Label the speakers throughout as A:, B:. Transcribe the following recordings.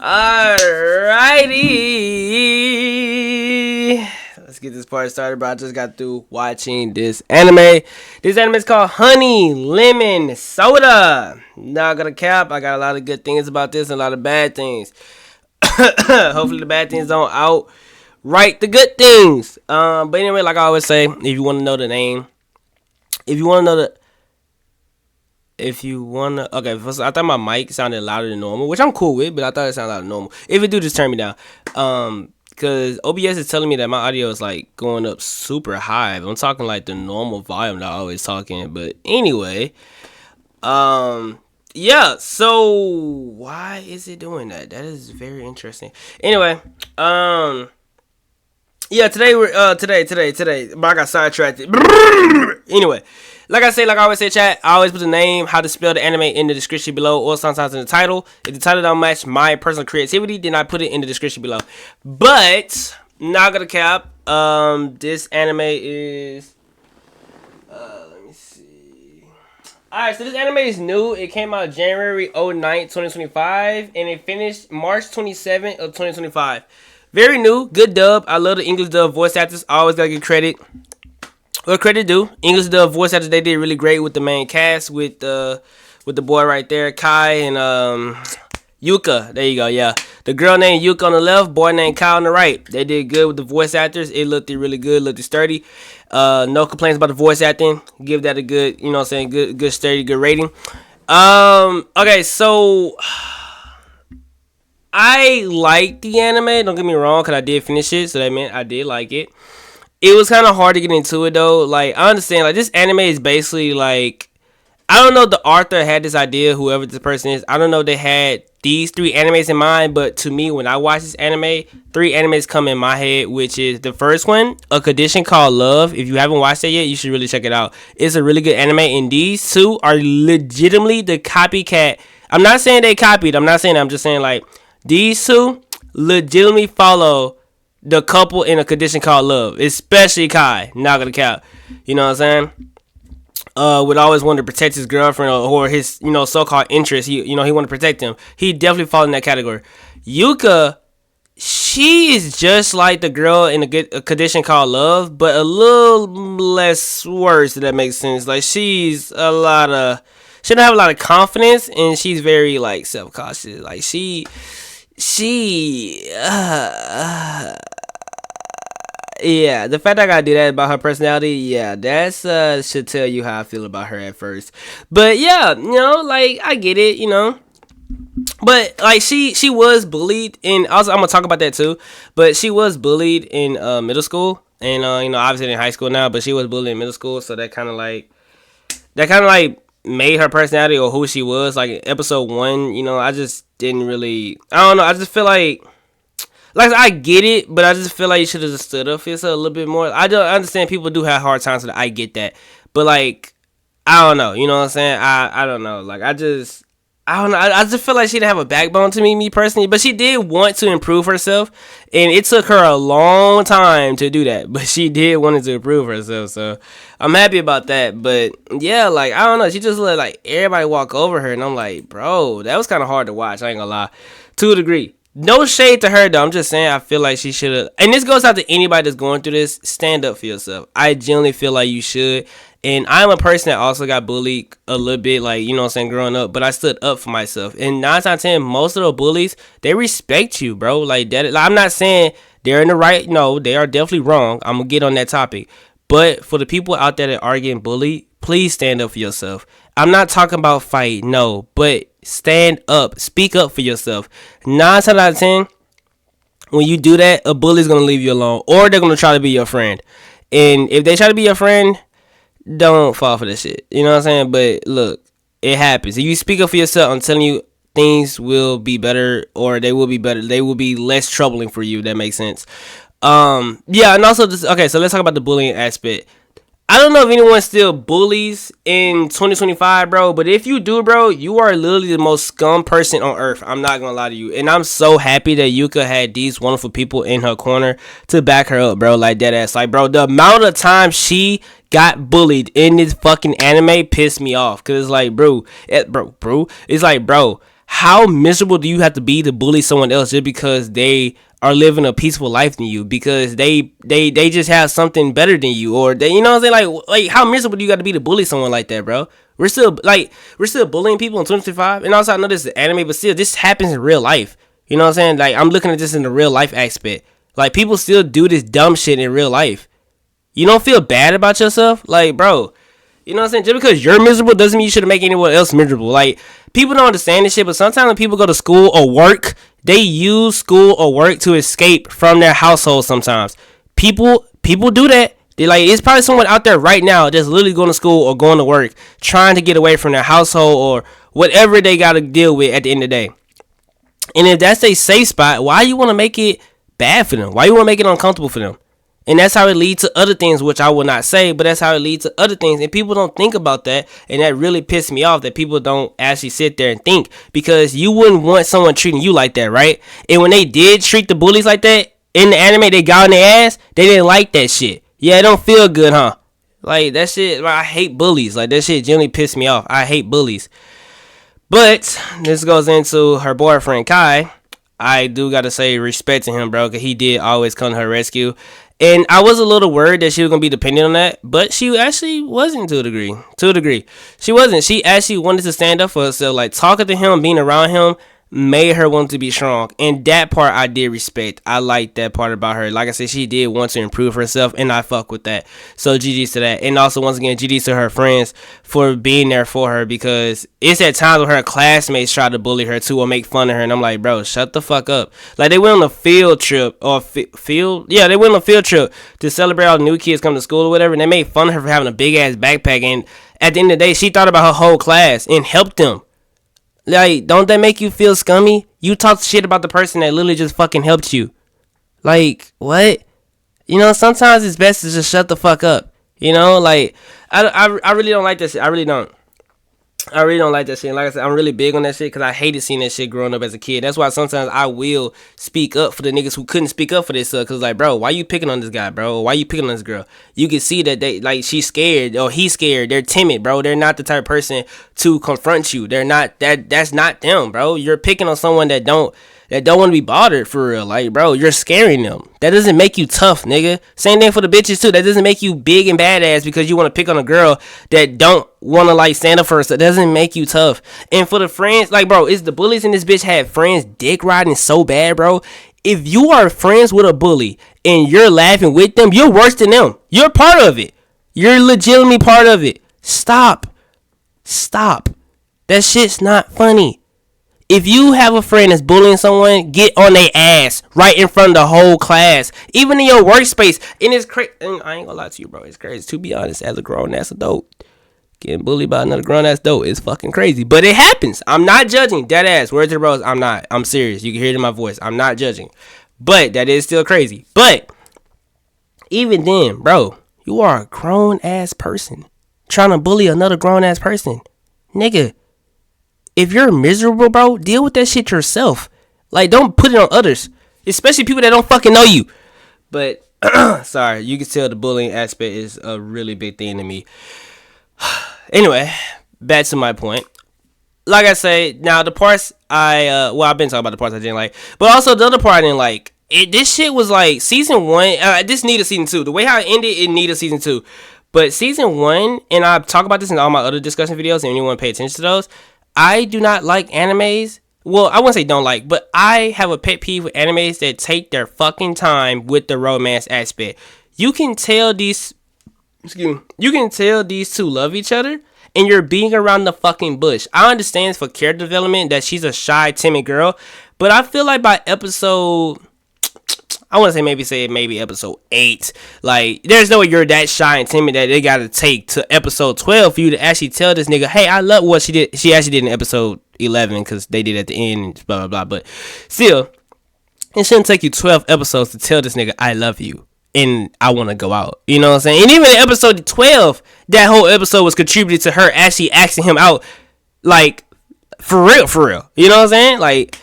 A: Alrighty. Let's get this part started, bro. I just got through watching this anime. This anime is called Honey Lemon Soda. Not gonna cap. I got a lot of good things about this and a lot of bad things. Hopefully the bad things don't outright the good things. But anyway, like I always say, if you want to know the name, okay, first, I thought my mic sounded louder than normal, which I'm cool with, but I thought it sounded louder than normal. If it do, just turn me down. Because OBS is telling me that my audio is like going up super high. I'm talking like the normal volume that I always talking. But anyway, yeah. So why is it doing that? That is very interesting. Anyway, yeah. Today but I got sidetracked. Anyway. Like I always say, chat, I always put the name, how to spell the anime in the description below, or sometimes in the title. If the title don't match my personal creativity, then I put it in the description below. But, not gonna cap, this anime is, let me see. Alright, so this anime is new. It came out January 9th, 2025, and it finished March 27th of 2025. Very new, good dub. I love the English dub voice actors. I always gotta give credit. Well, credit due. English dub voice actors, they did really great with the main cast, with the boy right there, Kai, and Yuka. There you go, yeah. The girl named Yuka on the left, boy named Kai on the right. They did good with the voice actors. It looked really good, looked sturdy. No complaints about the voice acting. Give that a good, you know what I'm saying, good sturdy, good rating. Okay, so I like the anime, don't get me wrong, because I did finish it, so that meant I did like it. It was kind of hard to get into it, though. Like, I understand, like, this anime is basically, like, I don't know if the author had this idea, whoever this person is. I don't know if they had these 3 animes in mind, but to me, when I watch this anime, 3 animes come in my head, which is the first one, A Condition Called Love. If you haven't watched it yet, you should really check it out. It's a really good anime, and these 2 are legitimately the copycat. I'm not saying they copied. I'm not saying that. I'm just saying, like, these 2 legitimately follow the couple in A Condition Called Love, especially Kai. Not gonna count. You know what I'm saying? Would always want to protect his girlfriend or his, you know, so-called interest. He want to protect him. He definitely falls in that category. Yuka, she is just like the girl in A Condition Called Love, but a little less worse. If that makes sense. Like she don't have a lot of confidence, and she's very like self-cautious. Like yeah, the fact that I gotta do that about her personality, yeah, that's should tell you how I feel about her at first. But yeah, you know, like I get it, you know. But like she was bullied, and also I'm gonna talk about that too. But she was bullied in middle school, and you know, obviously in high school now, but she was bullied in middle school, so that kind of like made her personality or who she was. Like in episode 1, you know, I just didn't really, I don't know, I just feel like I get it, but I just feel like you should have just stood up for yourself a little bit more. I don't understand, people do have hard times, so I get that, but like I don't know, you know what I'm saying? I don't know, like I don't know. I just feel like she didn't have a backbone to me personally. But she did want to improve herself. And it took her a long time to do that. But she did want to improve herself. So I'm happy about that. But yeah, like, I don't know. She just let like everybody walk over her. And I'm like, bro, that was kind of hard to watch. I ain't gonna lie. To a degree. No shade to her, though. I'm just saying I feel like she should have. And this goes out to anybody that's going through this. Stand up for yourself. I genuinely feel like you should. And I'm a person that also got bullied a little bit, like, you know what I'm saying, growing up. But I stood up for myself. And 9 times out of 10, most of the bullies, they respect you, bro. Like, that. Like, I'm not saying they're in the right. No, they are definitely wrong. I'm going to get on that topic. But for the people out there that are getting bullied, please stand up for yourself. I'm not talking about fight, no. But stand up. Speak up for yourself. 9 times out of 10, when you do that, a bully's going to leave you alone. Or they're going to try to be your friend. And if they try to be your friend, don't fall for this shit. You know what I'm saying? But look, it happens. If you speak up for yourself, I'm telling you, things will be better, or they will be better. They will be less troubling for you. If that makes sense. Yeah, and also this. Okay, so let's talk about the bullying aspect. I don't know if anyone still bullies in 2025, bro. But if you do, bro, you are literally the most scum person on earth. I'm not gonna lie to you. And I'm so happy that Yuka had these wonderful people in her corner to back her up, bro. Like that ass. Like, bro, the amount of time she got bullied in this fucking anime pissed me off. Cause it's like, bro. It's like, bro. how miserable do you have to be to bully someone else just because they are living a peaceful life than you, because they just have something better than you, or they, you know what I'm saying? Like how miserable do you got to be to bully someone like that, bro? We're still bullying people in 2025, and also I know this is anime, but still this happens in real life. You know what I'm saying? Like I'm looking at this in the real life aspect. Like people still do this dumb shit in real life. You don't feel bad about yourself, like bro. You know what I'm saying? Just because you're miserable doesn't mean you should make anyone else miserable. Like, people don't understand this shit, but sometimes when people go to school or work, they use school or work to escape from their household sometimes. People do that. They like, it's probably someone out there right now that's literally going to school or going to work, trying to get away from their household or whatever they got to deal with at the end of the day. And if that's a safe spot, why you want to make it bad for them? Why you want to make it uncomfortable for them? And that's how it leads to other things, which I will not say, but that's how it leads to other things. And people don't think about that. And that really pissed me off, that people don't actually sit there and think, because you wouldn't want someone treating you like that, right? And when they did treat the bullies like that in the anime, they got on their ass, they didn't like that shit. Yeah, it don't feel good, huh? Like that shit, I hate bullies. Like that shit generally pissed me off. I hate bullies. But this goes into her boyfriend, Kai. I do got to say respect to him, bro, because he did always come to her rescue. And I was a little worried that she was going to be dependent on that, but she actually wasn't to a degree. She wasn't. She actually wanted to stand up for herself. Like, talking to him, being around him, made her want to be strong. And that part I did respect. I like that part about her. Like I said, she did want to improve herself, and I fuck with that. So GG's to that. And also, once again, GG's to her friends for being there for her, because it's at times when her classmates try to bully her too or make fun of her, and I'm like, bro, shut the fuck up. Like, they went on a field trip, they went on a field trip to celebrate all the new kids coming to school or whatever, and they made fun of her for having a big ass backpack, and at the end of the day, she thought about her whole class and helped them. Like, don't that make you feel scummy? You talk shit about the person that literally just fucking helped you. Like, what? You know, sometimes it's best to just shut the fuck up. You know, like, I really don't like that shit. I really don't like that shit. And like I said, I'm really big on that shit because I hated seeing that shit growing up as a kid. That's why sometimes I will speak up for the niggas who couldn't speak up for this stuff. Because, like, bro, why you picking on this guy, bro? Why you picking on this girl? You can see that they, like, she's scared or he's scared. They're timid, bro. They're not the type of person to confront you. They're not, that's not them, bro. You're picking on someone that don't want to be bothered for real. Like, bro, you're scaring them. That doesn't make you tough, nigga. Same thing for the bitches too. That doesn't make you big and badass because you want to pick on a girl that don't want to, like, stand up for herself. That doesn't make you tough. And for the friends, like, bro, it's the bullies in this bitch had friends dick riding so bad, bro. If you are friends with a bully and you're laughing with them, you're worse than them. You're part of it. You're legitimately part of it. Stop. That shit's not funny. If you have a friend that's bullying someone, get on their ass right in front of the whole class, even in your workspace. And it's crazy. I ain't gonna lie to you, bro. It's crazy. To be honest, as a grown ass adult, getting bullied by another grown ass adult is fucking crazy. But it happens. I'm not judging. Dead ass. Word to the bros. I'm not. I'm serious. You can hear it in my voice. I'm not judging. But that is still crazy. But even then, bro, you are a grown ass person trying to bully another grown ass person, nigga. If you're miserable, bro, deal with that shit yourself. Like, don't put it on others. Especially people that don't fucking know you. But, sorry, you can tell the bullying aspect is a really big thing to me. Anyway, back to my point. Like I say, now the parts I've been talking about the parts I didn't like. But also the other part I didn't like. This shit was like, season 1, this needed season 2. The way how it ended, it needed season 2. But season 1, and I talk about this in all my other discussion videos, and anyone pay attention to those, I do not like animes. Well, I wouldn't say don't like, but I have a pet peeve with animes that take their fucking time with the romance aspect. You can tell these two love each other, and you're beating around the fucking bush. I understand for character development that she's a shy, timid girl, but I feel like by episode, I want to say maybe episode 8. Like, there's no way you're that shy and timid that they got to take to episode 12 for you to actually tell this nigga, hey, I love what she did. She actually did in episode 11 because they did at the end and blah, blah, blah. But still, it shouldn't take you 12 episodes to tell this nigga, I love you and I want to go out. You know what I'm saying? And even in episode 12, that whole episode was contributed to her actually asking him out, like, for real. You know what I'm saying? Like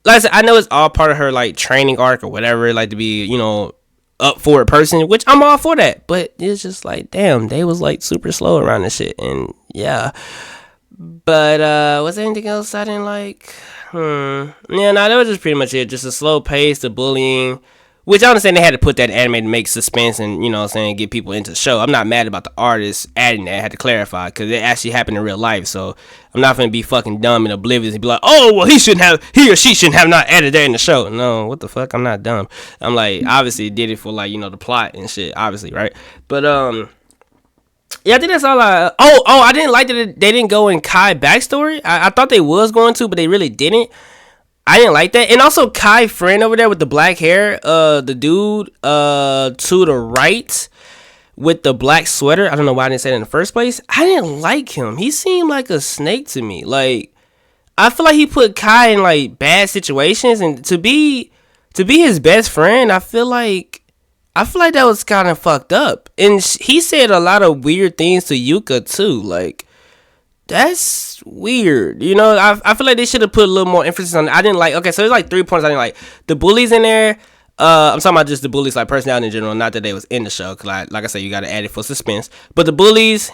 A: I said, I know it's all part of her, like, training arc or whatever, like, to be, you know, up for a person, which I'm all for that. But it's just like, damn, they was, like, super slow around this shit. And, yeah. But, was there anything else I didn't like? Yeah, no, that was just pretty much it. Just a slow pace, the bullying. Which I understand they had to put that in anime to make suspense and, you know what I'm saying, get people into the show. I'm not mad about the artists adding that. I had to clarify because it actually happened in real life. So I'm not going to be fucking dumb and oblivious and be like, oh, well, he or she shouldn't have not added that in the show. No, what the fuck? I'm not dumb. I'm like, obviously did it for like, you know, the plot and shit, obviously, right? But, yeah, I think that's all I didn't like that they didn't go in Kai backstory. I thought they was going to, but they really didn't. I didn't like that. And also Kai friend over there with the black hair, the dude to the right with the black sweater. I don't know why I didn't say that in the first place. I didn't like him. He seemed like a snake to me. Like, I feel like he put Kai in like bad situations, and to be his best friend, I feel like that was kind of fucked up. And he said a lot of weird things to Yuka too. Like, that's weird. You know, I feel like they should have put a little more emphasis on it. I didn't like, okay, so there's like 3 points I didn't like. The bullies in there, I'm talking about just the bullies, like personality in general, not that they was in the show, because like I said, you got to add it for suspense. But the bullies,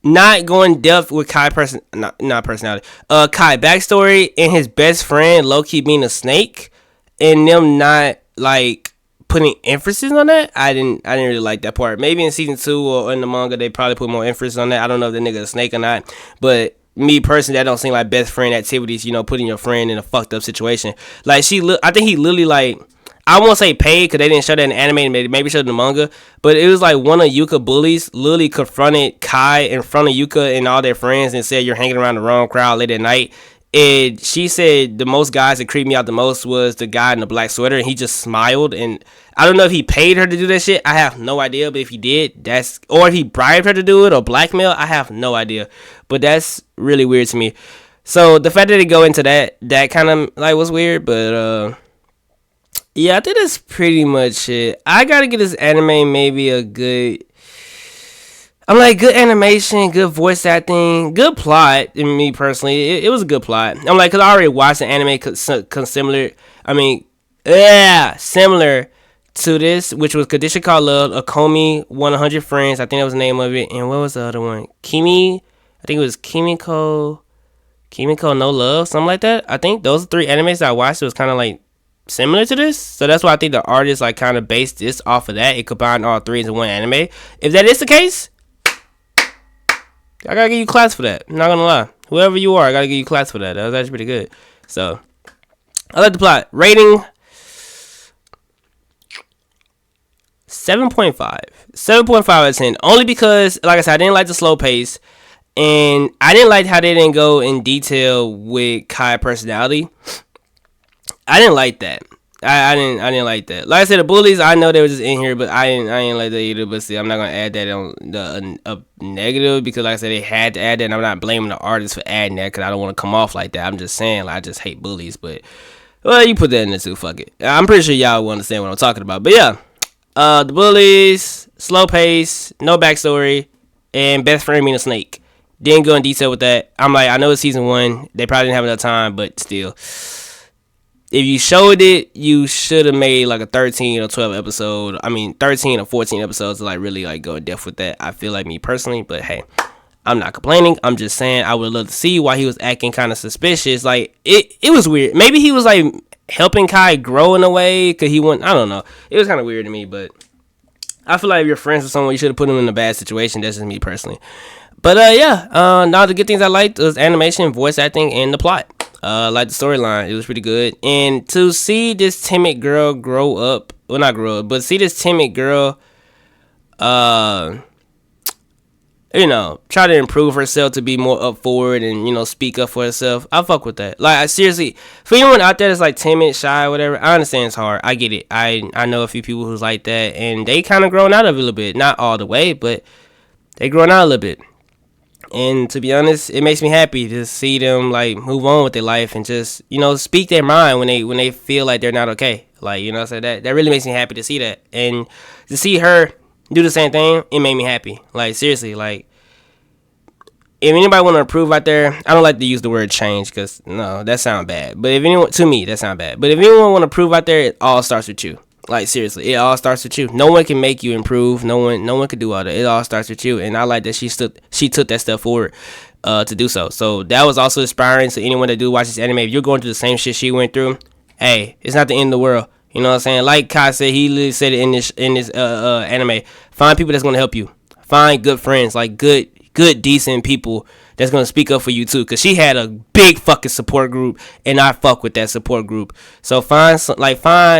A: not going depth with Kai not personality. Kai backstory and his best friend low-key being a snake, and them not, like, putting emphasis on that. I didn't really like that part. Maybe in season 2 or in the manga they probably put more emphasis on that. I don't know if the nigga a snake or not, but me personally, that don't seem like best friend activities. You know, putting your friend in a fucked up situation. Like I think he literally, like, I won't say paid because they didn't show that in the anime, maybe showed in the manga, but it was like one of Yuka bullies literally confronted Kai in front of Yuka and all their friends and said, you're hanging around the wrong crowd late at night. And she said the most guys that creeped me out the most was the guy in the black sweater, and he just smiled. And I don't know if he paid her to do that shit. I have no idea. But if he did, or if he bribed her to do it or blackmail, I have no idea. But that's really weird to me. So the fact that they go into that kind of like was weird. But yeah, I think that's pretty much it. I gotta get this anime maybe a good. I'm like, good animation, good voice acting, good plot. In me personally, it was a good plot. I'm like, cause I already watched the anime similar. I mean, yeah, similar to this, which was Condition Called Love, Akomi 100 Friends. I think that was the name of it. And what was the other one? Kimi. I think it was Kimiko No Love, something like that. I think those 3 animes that I watched, it was kind of like similar to this. So that's why I think the artist like kind of based this off of that. It combined all 3 into one anime. If that is the case, I gotta give you claps for that. I'm not gonna lie. Whoever you are, I gotta give you claps for that. That was actually pretty good. So, I like the plot. Rating 7.5. 7.5 out of 10. Only because, like I said, I didn't like the slow pace. And I didn't like how they didn't go in detail with Kai personality. I didn't like that. I didn't like that. Like I said, the bullies, I know they were just in here, but I didn't like that either. But see, I'm not gonna add that on the negative because, like I said, they had to add that. And I'm not blaming the artist for adding that because I don't want to come off like that. I'm just saying, like, I just hate bullies. But well, you put that in there too. Fuck it. I'm pretty sure y'all will understand what I'm talking about. But yeah, the bullies, slow pace, no backstory, and best friend being a snake. Didn't go in detail with that. I'm like, I know it's season 1. They probably didn't have enough time, but still. If you showed it, you should have made like a 13 or 12 episode. I mean, 13 or 14 episodes to like really like go in depth with that. I feel like, me personally, but hey, I'm not complaining. I'm just saying I would love to see why he was acting kind of suspicious. Like it was weird. Maybe he was like helping Kai grow in a way because he went. I don't know. It was kind of weird to me, but I feel like if you're friends with someone, you should have put them in a bad situation. That's just me personally. But yeah, now the good things I liked was animation, voice acting, and the plot. Like the storyline, it was pretty good. And to see this timid girl grow up, well, not grow up, but see this timid girl, you know, try to improve herself to be more up forward and, you know, speak up for herself. I fuck with that. Like, I seriously, for anyone out there that's like timid, shy, whatever, I understand it's hard. I get it. I know a few people who's like that, and they kind of grown out of it a little bit. Not all the way, but they grown out a little bit. And to be honest, it makes me happy to see them like move on with their life and just, you know, speak their mind when they feel like they're not okay. Like, you know, so that really makes me happy to see that. And to see her do the same thing, it made me happy. Like, seriously, like, if anybody want to improve out there, I don't like to use the word change because, no, that sounds bad. But if anyone, to me, that sounds bad. But if anyone want to improve out there, it all starts with you. Like, seriously, it all starts with you. No one can make you improve. No one can do all that. It all starts with you. And I like that she took that step forward. to do so. So that was also inspiring to anyone that do watch this anime. If you're going through the same shit she went through, hey, it's not the end of the world. You know what I'm saying? Like Kai said, he literally said it in this anime. Find people that's gonna help you. Find good friends, like good decent people that's gonna speak up for you too. Cause she had a big fucking support group, and I fuck with that support group. So find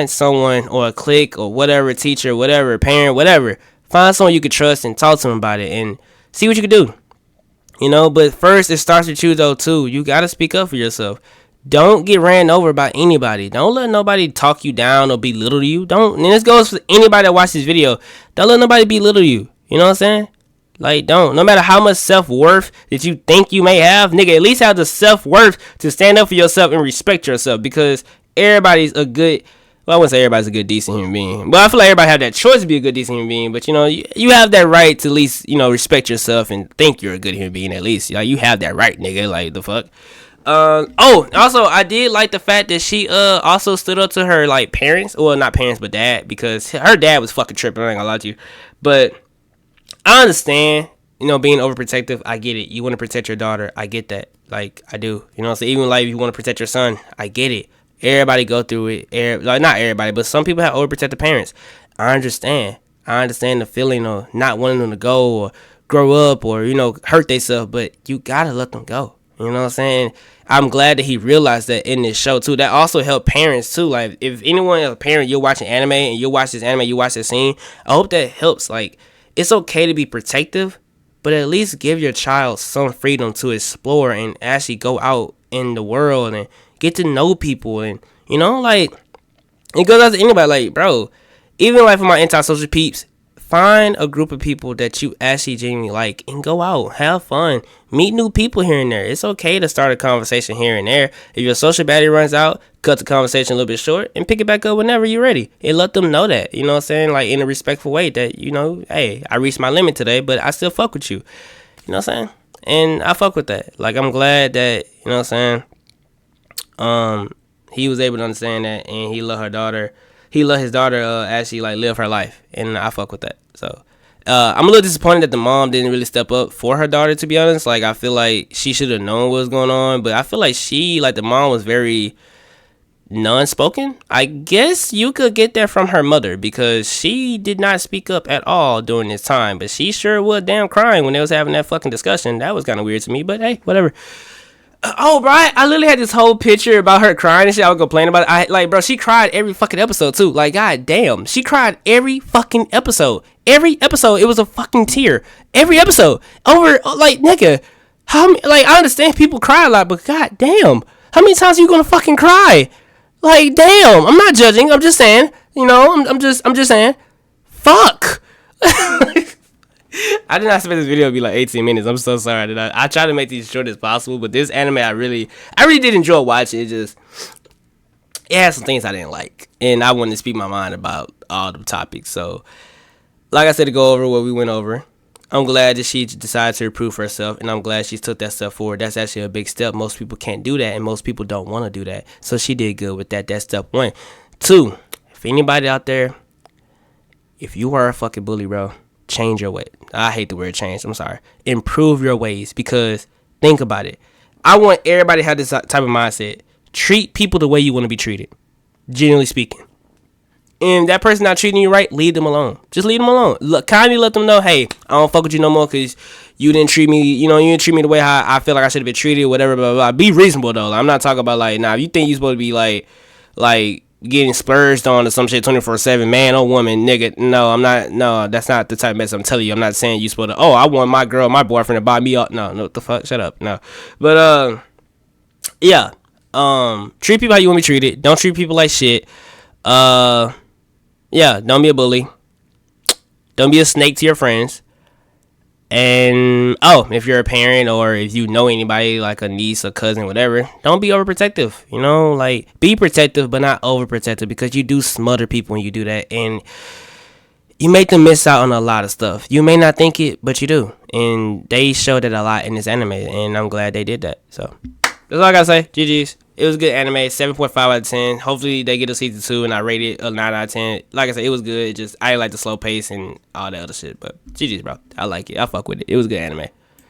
A: someone or a clique or whatever, teacher, whatever, parent, whatever. Find someone you can trust and talk to them about it and see what you can do. You know, but first it starts with you though too. You gotta speak up for yourself. Don't get ran over by anybody. Don't let nobody talk you down or belittle you. Don't. And this goes for anybody that watches this video. Don't let nobody belittle you. You know what I'm saying? Like, don't. No matter how much self-worth that you think you may have, nigga, at least have the self-worth to stand up for yourself and respect yourself. Because everybody's a good, well, I wouldn't say everybody's a good, decent human being. But I feel like everybody have that choice to be a good, decent human being. But, you know, you have that right to at least, you know, respect yourself and think you're a good human being at least. Like, you have that right, nigga. Like, the fuck? Also, I did like the fact that she also stood up to her like parents, or not parents but dad, because her dad was fucking tripping. I ain't gonna lie to you, but I understand, you know, being overprotective. I get it. You want to protect your daughter. I get that. Like, I do. You know, so even like if you want to protect your son, I get it. Everybody go through it. Like, not everybody, but some people have overprotective parents. I understand. I understand the feeling of not wanting them to go or grow up or, you know, hurt themselves, but you gotta let them go. You know what I'm saying? I'm glad that he realized that in this show too. That also helped parents too. Like, if anyone is a parent, you're watching anime and you watch this anime, you watch this scene, I hope that helps. Like, it's okay to be protective, but at least give your child some freedom to explore and actually go out in the world and get to know people. And, you know, like, it goes out to anybody. Like, bro, even like for my antisocial peeps, find a group of people that you actually genuinely like and go out, have fun, meet new people here and there. It's okay to start a conversation here and there. If your social battery runs out, cut the conversation a little bit short and pick it back up whenever you're ready. And let them know that, you know what I'm saying? Like, in a respectful way that, you know, hey, I reached my limit today, but I still fuck with you. You know what I'm saying? And I fuck with that. Like, I'm glad that, you know what I'm saying? He was able to understand that, and he let her daughter. He let his daughter actually like live her life, and I fuck with that. So I'm a little disappointed that the mom didn't really step up for her daughter, to be honest. Like, I feel like she should have known what was going on, but I feel like the mom was very non-spoken. I guess you could get that from her mother, because she did not speak up at all during this time, but she sure was damn crying when they was having that fucking discussion. That was kind of weird to me, but hey, whatever. Oh, bro, I literally had this whole picture about her crying and shit. I was complaining about it. Like, bro, she cried every fucking episode, too. Like, god damn. She cried every fucking episode. Every episode, it was a fucking tear. Every episode. Over, like, nigga. Like, I understand people cry a lot, but god damn. How many times are you gonna fucking cry? Like, damn. I'm not judging. I'm just saying. You know, I'm just saying. Fuck. I did not expect this video to be like 18 minutes. I'm so sorry. I try to make these short as possible, but this anime I really did enjoy watching. It had some things I didn't like, and I wanted to speak my mind about all the topics. So, like I said, to go over what we went over, I'm glad that she decided to improve herself, and I'm glad she took that step forward. That's actually a big step. Most people can't do that, and most people don't want to do that. So she did good with that. That's step one. Two, if anybody out there, if you are a fucking bully, bro, change your way. I hate the word change. I'm sorry. Improve your ways, because think about it. I want everybody to have this type of mindset. Treat people the way you want to be treated, generally speaking. And that person not treating you right, leave them alone. Just leave them alone. Look, kindly let them know, hey, I don't fuck with you no more because you didn't treat me, you didn't treat me the way how I feel like I should have been treated, whatever, blah, blah, blah. Be reasonable, though. I'm not talking about, like, nah, if you think you're supposed to be, like, getting splurged on or some shit 24/7, man or woman, nigga. No, I'm not. No, that's not the type of mess I'm telling you. I'm not saying you supposed to, oh, I want my girl, my boyfriend to buy me up. No, what the fuck? Shut up. No. But, yeah. Treat people how you want to be treated. Don't treat people like shit. Yeah, don't be a bully. Don't be a snake to your friends. And, if you're a parent or if you know anybody like a niece or cousin, whatever, don't be overprotective. Like, be protective, but not overprotective, because you do smother people when you do that. And you make them miss out on a lot of stuff. You may not think it, but you do. And they showed it a lot in this anime, and I'm glad they did that. So, that's all I gotta say. GG's. It was a good anime, 7.5 out of 10. Hopefully they get a season 2 and I rate it a 9 out of 10. Like I said, it was good. I didn't like the slow pace and all that other shit. But GG's, bro. I like it. I fuck with it. It was a good anime.